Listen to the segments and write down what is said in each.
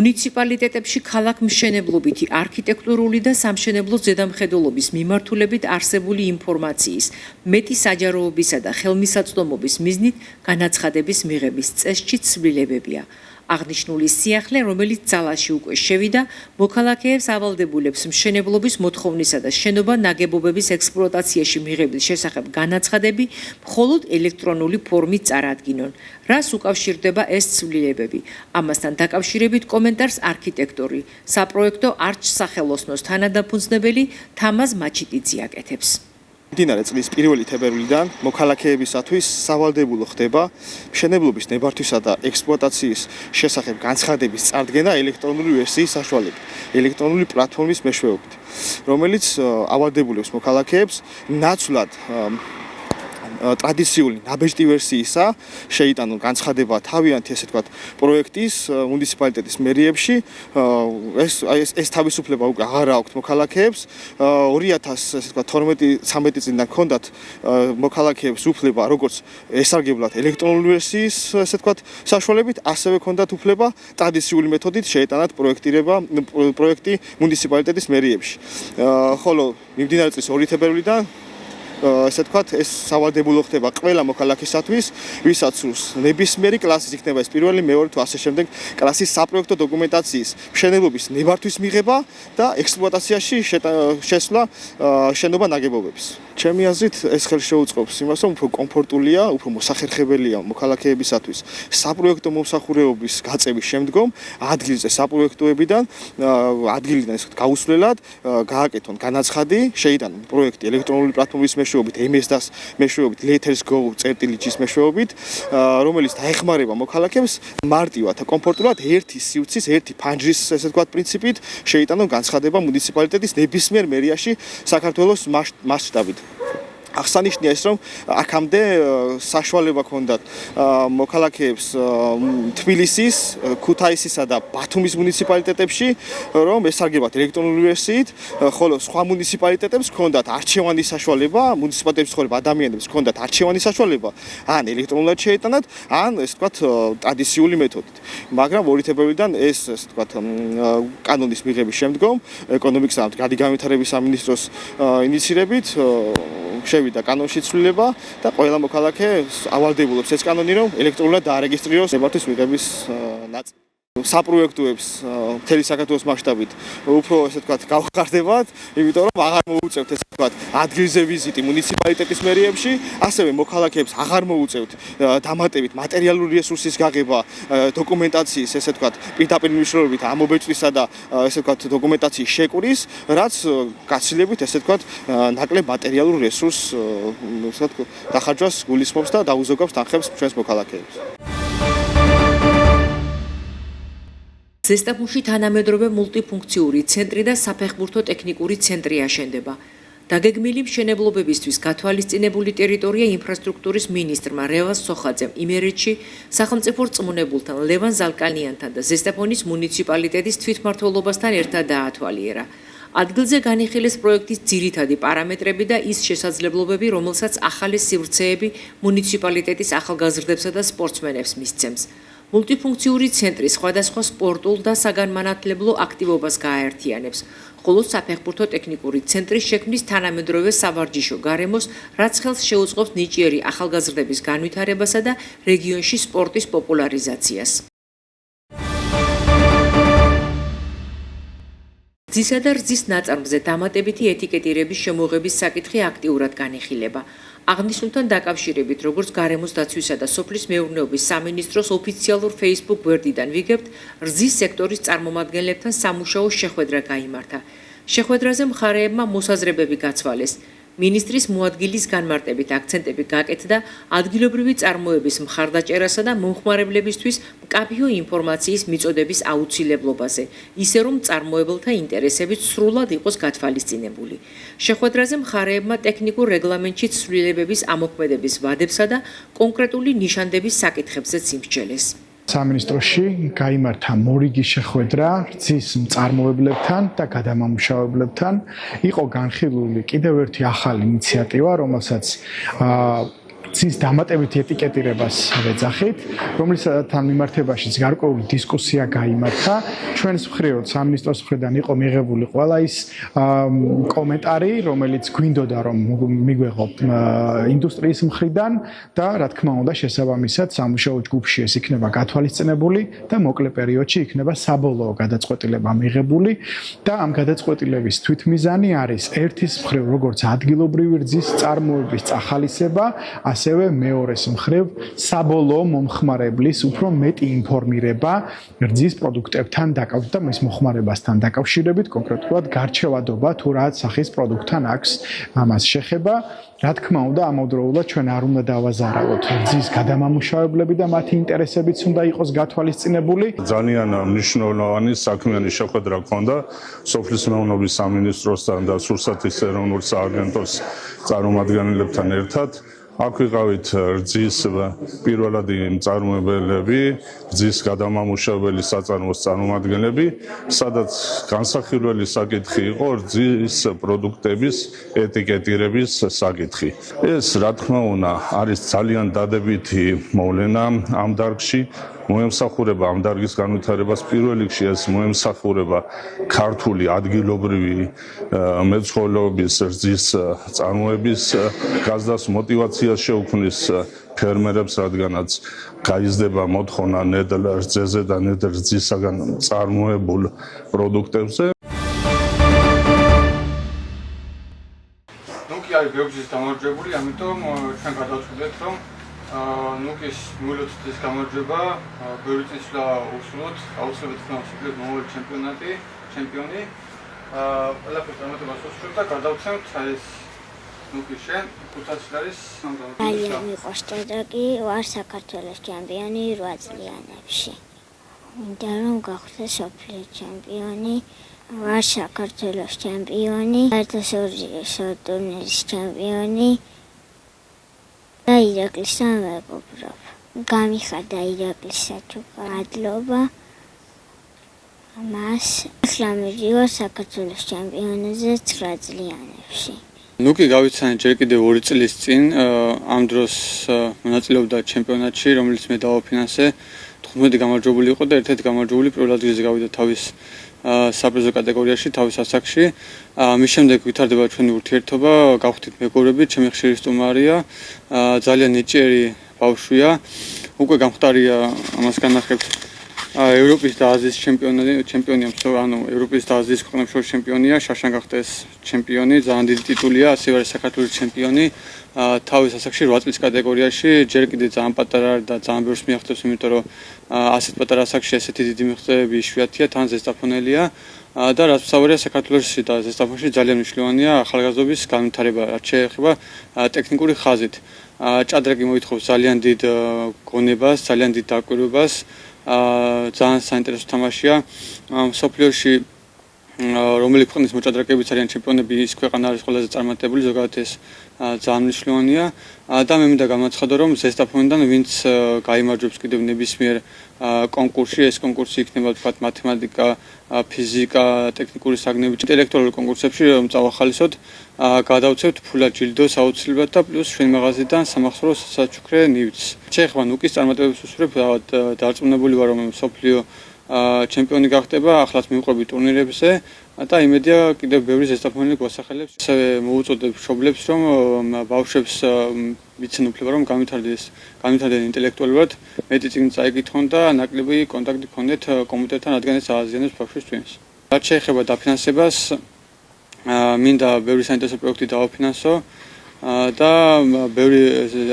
მუნიციპალიტეტებში ქალაქმშენებლობითი, არქიტექტურული და სამშენებლო ზედამხედველობის მიმართულებით არსებული ინფორმაციის, მეტი საჯაროობისა და ხელმისაწვდომობის მიზნით განაცხადების მიღების წესში ცვლილებებია. აღნიშნული სიახლე, რომელიც ძალაში უკვე შევიდა, მოქალაქეებს ავალდებულებს მშენებლობის მოთხოვნისა და შენობა ნაგებობების ექსპლუატაციაში მიღების შესახებ განაცხადები მხოლოდ ელექტრონული ფორმით წარადგინონ. რას უკავშირდება ეს ცვლილებები? ამასთან დაკავშირებით კომენტარს არქიტექტორი, საპროექტო არჩსახელოსნოს თანადამფუძნებელი თამაზ მაჩიტიძე აკეთებს. მდინარე წლის 1 თებერვლიდან მოქალაქეებისათვის სავალდებულო ხდება მშენებლობის ნებართვისა და ექსპლუატაციის შესახებ განცხადების წარდგენა ელექტრონული ვერსიის საშუალებით, ელექტრონული პლატფორმის მეშვეობით, რომელიც ავალდებულებს მოქალაქეებს ნაცვლად ტრადიციული ნაბეჭდი ვერსიისა შეიტანონ განცხადება თავიანთი ესე ვთქვათ პროექტის მუნიციპალიტეტის მერიებში ეს თავისუფლება უკვე აღარ აქვთ მოქალაქეებს 2000 ესე ვთქვათ 12-13 წლიდან ჰქონდათ მოქალაქეებს უფლება როგორც ესარგებლათ ელექტრონული ვერსიის ესე ვთქვათ საშუალებით ასევე ჰქონდათ უფლება ტრადიციული მეთოდით შეეტანათ პროექტი მუნიციპალიტეტის მერიებში ხოლო მიმდინარე წლის 2 თებერვლიდან ესე ვთქვათ, ეს სავალდებულო ხდება ყველა მოქალაქისათვის, ვისაც სურს ნებისმიერი კლასის იქნება ეს პირველი, მეორე თუ ასე შემდეგ კლასის საპროექტო დოკუმენტაციის მშენებლობის ნებართვის მიღება და ექსპლუატაციაში შესვლა შენობა ნაგებობების. ჩემი აზრით, ეს ხელშეუწყობს იმას, რომ უფრო კომფორტულია, უფრო მოსახერხებელია მოქალაქეებისათვის საპროექტო მომსახურებების გაწევის შემდგომ ადგილზე საპროექტოებიდან ადგილიდან ესე ვთქვათ, გაუსვლელად გააკეთონ განაცხადი, შეიტანონ პროექტი ელექტრონული პლატფორმის მეშვეობით MS-დას მეშვეობით Letters.go.gs მეშვეობით რომელიც დაეხმარება მოქალაქეებს მარტივად და კომფორტულად ერთი სივრცის ერთი ფანჯრის ესე ვთქვათ პრინციპით შეიტანონ განცხადება მუნიციპალიტეტის ნებისმიერ მერიაში საქართველოს მასშტაბით აღსანიშნავია ის რომ აქამდე საშუალება ჰქონდათ მოქალაქეებს თბილისის, ქუთაისისა და ბათუმის მუნიციპალიტეტებში რომ ესარგებლათ ელექტრონული ვერსიით, ხოლო სხვა მუნიციპალიტეტებს ჰქონდათ არჩევანის საშუალება, მუნიციპალიტეტებში ცხოვრებ ადამიანებს ჰქონდათ არჩევანის საშუალება, ან ელექტრონულად შეეტანათ, ან ესე ვთქვათ ტრადიციული მეთოდით. მაგრამ 2 თებერვლიდან ეს ესე ვთქვათ კანონის მიღების შემდგომ ეკონომიკისა და განვითარების სამინისტროს ინიციირებით შევიდა კანონში ცვლილება და ყველა მოქალაქე ავალდებულებს ეს კანონი რომ ელექტრონულად დაარეგისტრიროს ნებართვის მიღების ნაწილი. საპროექტოებს მთელი საქართველოს მასშტაბით უფრო ესე ვთქვათ გავხარდებათ, იმიტომ რომ აღარ მოუწევთ ესე ვთქვათ ადგილზე ვიზიტი მუნიციპალიტეტის მერიებში, ასევე მოქალაქეებს აღარ მოუწევთ დამატებით მატერიალური რესურსის გაღება, დოკუმენტაციის ესე ვთქვათ პირდაპირ მნიშვნელობით ამობეჭდვისა და ესე ვთქვათ დოკუმენტაციის შეკვრის, რაც გაცილებით ესე ვთქვათ ნაკლებ მატერიალურ რესურსს ესე ვთქვათ დახარჯვას გულისხმობს და დაუზოგავს თანხებს ჩვენს მოქალაქეებს. ზესტაფონში თანამედროვე მულტიფუნქციური ცენტრი და საფეხბურთო ტექნიკური ცენტრი აშენდება. დაგეგმილი მშენებლობებისთვის გათვალისწინებული ტერიტორია ინფრასტრუქტურის მინისტრმა რევაზ სოხაძემ იმერეთში სახელმწიფო რწმუნებულთან ლევან ზალკალიანთან და ზესტაფონის მუნიციპალიტეტის თვითმმართველობასთან ერთად დაათვალიერა. ადგილზე განიხილეს პროექტის ძირითადი პარამეტრები და ის შესაძლებლობები, რომელსაც ახალი სივრცეები მუნიციპალიტეტის ახალგაზრდებსა და სპორტსმენებს მისცემს. მულტიფუნქციური ცენტრი სხვადასხვა სპორტულ და საგანმანათლებლო აქტივობას გააერთიანებს, ხოლო საფეხბურთო ტექნიკური ცენტრის შექმნის თანამედროვე სავარჯიშო გარემოს, რაც ხელს შეუწყობს ნიჭიერი ახალგაზრდების განვითარებასა და რეგიონში სპორტის პოპულარიზაციას. რძისა და რძის ნაწარმზე დამატებითი ეტიკეტირების შემოღების საკითხი აქტიურად განიხილება. აღნიშნულთან დაკავშირებით, როგორც გარემოს დაცვისა და სოფლის მეურნეობის სამინისტროს ოფიციალურ Facebook გვერდიდან ვიგებთ, რძის სექტორის წარმომადგენლებთან სამუშაო შეხვედრა გაიმართა. შეხვედრაზე მხარეებმა მოსაზრებები გაცვალეს. მინისტრის მოადგილის განმარტებით აქცენტები გაკეთდა ადგილობრივი წარმოების მხარდაჭერასა და მომხმარებლებისთვის მკაფიო ინფორმაციის მიწოდების აუცილებლობაზე, ისე რომ მწარმოებელთა ინტერესებიც სრულად იყოს გათვალისწინებული. შეხვედრაზე მხარეებმა ტექნიკურ რეგლამენტში ცვლილებების ამოქმედების ვადებსა და კონკრეტული ნიშანდების საკითხებზეც იმსჯელეს. სამინისტროში გაიმართა მორიგი შეხვედრა რძის მწარმოებლებთან და გადამამუშავებლებთან. იყო განხილული კიდევ ერთი ახალი ინიციატივა, რომელსაც რძის დამატებითი ეტიკეტირებას ვეძახით, რომლისთან მიმართებაშიც გარკვეული დისკუსია გაიმართა. ჩვენს მხრივ სამინისტროს მხრიდან იყო მიღებული ყველა ის კომენტარი, რომელიც გვინდოდა რომ მიგვეღო ინდუსტრიის მხრიდან და რა თქმა უნდა შესაბამისად სამუშაო ჯგუფში ეს იქნება გათვალისწინებული და მოკლე პერიოდში იქნება საბოლოო გადაწყვეტილება მიღებული და ამ გადაწყვეტილების თვითმიზანი არის ერთის მხრივ როგორც ადგილობრივი რძის წარმოების წახალისება, ასევე მეორეს მხრივ საბოლოო მომხმარებლის უფრო მეტი ინფორმირება რძის პროდუქტებთან და მის მოხმარებასთან დაკავშირებით, კონკრეტულად გარჩევადობა თუ რა სახის პროდუქტთან აქვს ამას შეხება. რა თქმა უნდა, ამავდროულად ჩვენ არ უნდა დავაზარავოთ რძის გადამამუშავებლები და მათი ინტერესებიც უნდა იყოს გათვალისწინებული. ძალიან მნიშვნელოვანი საქმიანი შეხვედრა ჰქონდა სოფლის მეურნეობის სამინისტროსთან და სურსათის ეროვნულ სააგენტოს წარმომადგენლებთან ერთად. აქ ვიყავით რძის პირველადი მწარმოებელები, რძის გადამამუშავებელი საწარმოს წარმომადგენლები, სადაც განსახილველი საკითხი იყო რძის პროდუქტების ეტიკეტირების საკითხი. ეს, რა თქმა უნდა, არის ძალიან დადებითი მოვლენა ამ დარგში. მოემსახურება ამ დარგის განვითარებას პირველ რიგში ეს მოემსახურება ქართული ადგილობრივი მეცხოველეობის რძის წარმოების გაზრდას მოტივაციას შეუქმნის ფერმერებს, რადგანაც გაიზრდება მოთხოვნა ნედლ რძეზე და ნედლ რძისაგან წარმოებულ პროდუქტებზე. ნუკი არის ბევრგზის გამარჯვებული, ამიტომ ჩვენ გადავწყვეტეთ, რომ ნუკის მილოცდის გამარჯვება ბევრი წინსვლა უსულოთ, აუცილებლად იქნება მსოფლიოს მომავალი ჩემპიონი. ყველაფერს წარმატებას ვუსურვებთ და გადავცემთ ეს ნუკის შენ ხუთასი არის ძალიან მიყვარს ჭადრაკი, ვარ საქართველოს ჩემპიონი 8 წლიანებში. მინდა რომ გავხდე სოფლიოს ჩემპიონი, ვარ საქართველოს ჩემპიონი, საერთაშორისო ტურნირის ჩემპიონი. და ირაკლისთან ვეგობრობ. გამიხადა ირაკლისა მადლობა. მას ახლა მივიდივარ საქართველოს ჩემპიონატზე 9 წლიანებში. ნუკი გავიცანე ჯერ კიდევ 2 წლის წინ, ამ დროს მონაწილეობდა ჩემპიონატში, რომელიც მე დავაფინანსე. 15 გამარჯვებული იყო და ერთ-ერთი გამარჯვებული პირველ ადგილზე გავიდა თავის საპრიზო კატეგორიაში, თავის ასაკში. მის შემდეგ ვითარდება ჩვენი ურთიერთობა, გავხდით მეგობრები, ჩემი ხშირი სტუმარია, ძალიან ნიჭიერი ბავშვია. უკვე გამختارია ამას განახებთ ევროპის და აზიის ჩემპიონია, ანუ ევროპის და აზიის ქვეყნების შორის ჩემპიონია, შაშან გახდა ეს ჩემპიონი, ძალიან დიდი ტიტულია, ასევე არის საქართველოს ჩემპიონი. თავის ასაკში 8 წლის კატეგორიაში, ჯერ კიდევ ძალიან პატარა და ძალიან ბევრს მიაღწევს, იმიტომ რომ ასეთ პატარა ასაკში ესეთი დიდი მიღწევები იშვიათია, თან ზესტაფონელია და რაც მსაუბრია საქართველოსში და ზესტაფონში ძალიან მნიშვნელოვანია ახალგაზრდობის განვითარება, რაც შეეხება ტექნიკური ხაზით. ჭადრაკი მოითხოვს ძალიან დიდ გონებას, ძალიან დიდ დაკვირვებას, ძალიან საინტერესო თამაშია. მსოფლიოში რომელი ქვეყნის მოჭადრაკეებიც არიან ჩემპიონები, ის ქვეყანა არის ყველაზე წარმატებული, ზოგადად ეს ძალიან მნიშვნელოვანია და მე მინდა გამაცხადო, რომ ზესტაფონიდან ვინც გაიმარჯვებს კიდევ ნებისმიერ კონკურსში, ეს კონკურსი იქნება თქვათ მათემატიკა, ფიზიკა, ტექნიკური საგნები, ინტელექტუალურ კონკურსებში, რომ წავახალისოთ, გადავცევთ ფულად ჯილდოს აუცილებლად და პლუს ჩვენი მაღაზიიდან სამახსოვრო საჩუქრე ნივთს. შეეხება ნუკის წარმატებებს ვუსურვებ, დარწმუნებული ვარ, რომ მსოფლიო ჩემპიონი გახდება, ახლაც მივყვები ტურნირებზე და იმედია კიდევ ბევრი ზესტაფონელი გვასახელებს. ასევე მოუწოდებ მშობლებს, რომ ბავშვებს მიცენ უფლება, რომ განვითარდნენ ინტელექტუალურად, მეტი წიგნი წაიკითხონ და ნაკლები კონტაქტი ჰქონდეთ კომპიუტერთან, რადგან ეს ააზიანებს ბავშვის წვენს. რაც შეეხება დაფინანსებას, მინდა ბევრი საინტერესო პროექტი დავაფინანსო და ბევრი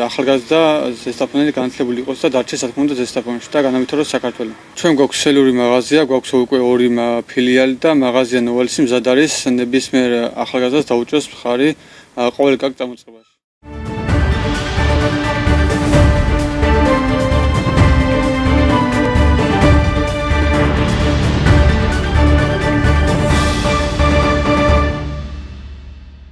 ახალგაზრდა ზესტაფონელი განათლებული იყოს და დარჩეს რა თქმა უნდა ზესტაფონში და განავითაროს საქართველო. ჩვენ გვაქვს სელური მაღაზია, გვაქვს უკვე 2 ფილიალი და მაღაზია ნოვალისი მზად არის ნებისმიერ ახალგაზრდას დაუჭერს მხარი ყოველ კაკ წამოწყებაში.